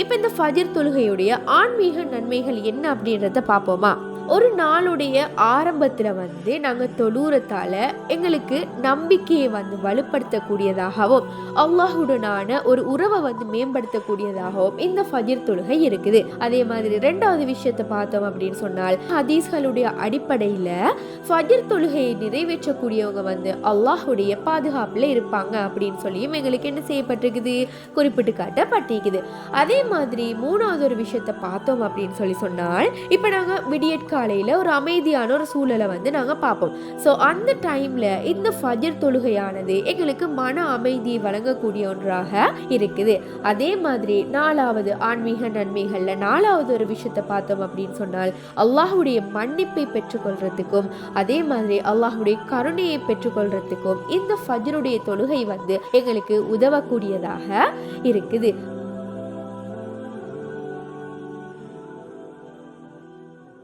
இப்போ இந்த ஃபஜ்ர் தொழுகையுடைய ஆன்மீக நன்மைகள் என்ன அப்படின்றத பார்ப்போமா. ஒரு நாளுடைய ஆரம்பத்தில் நாங்கள் தொழுறத்தால எங்களுக்கு நம்பிக்கையை வலுப்படுத்தக்கூடியதாகவும் அல்லாஹுடனான ஒரு உறவை மேம்படுத்தக்கூடியதாகவும் இந்த ஃபஜ்ர் தொழுகை இருக்குது. அதே மாதிரி ரெண்டாவது விஷயத்தை பார்த்தோம் அப்படின்னு சொன்னால், ஹதீஸ்களுடைய அடிப்படையில் ஃபஜ்ர் தொழுகையை நிறைவேற்றக்கூடியவங்க அல்லாஹுடைய பாதுகாப்பில் இருப்பாங்க அப்படின்னு சொல்லியும் எங்களுக்கு என்ன செய்யப்பட்டிருக்குது, குறிப்பிட்டு காட்டப்பட்டிருக்குது. அதே மாதிரி மூணாவது ஒரு விஷயத்தை பார்த்தோம் அப்படின்னு சொன்னால், இப்போ நாங்கள் விடியற் காலையில் ஒரு அமைதியான ஒரு சூழலை நாங்கள் பார்ப்போம். ஸோ அந்த டைமில் இந்த ஃபஜ்ர் தொழுகையானது எங்களுக்கு மன அமைதியை வழங்கக்கூடிய ஒன்றாக இருக்குது. அதே மாதிரி நாலாவது ஆன்மீக நன்மைகளில் நாலாவது ஒரு விஷயத்தை பார்த்தோம் அப்படின்னு சொன்னால், அல்லாஹுடைய மன்னிப்பை பெற்றுக்கொள்றதுக்கும் அதே மாதிரி அல்லாஹுடைய கருணையை பெற்றுக்கொள்றதுக்கும் இந்த ஃபஜ்ருடைய தொழுகை எங்களுக்கு உதவக்கூடியதாக இருக்குது.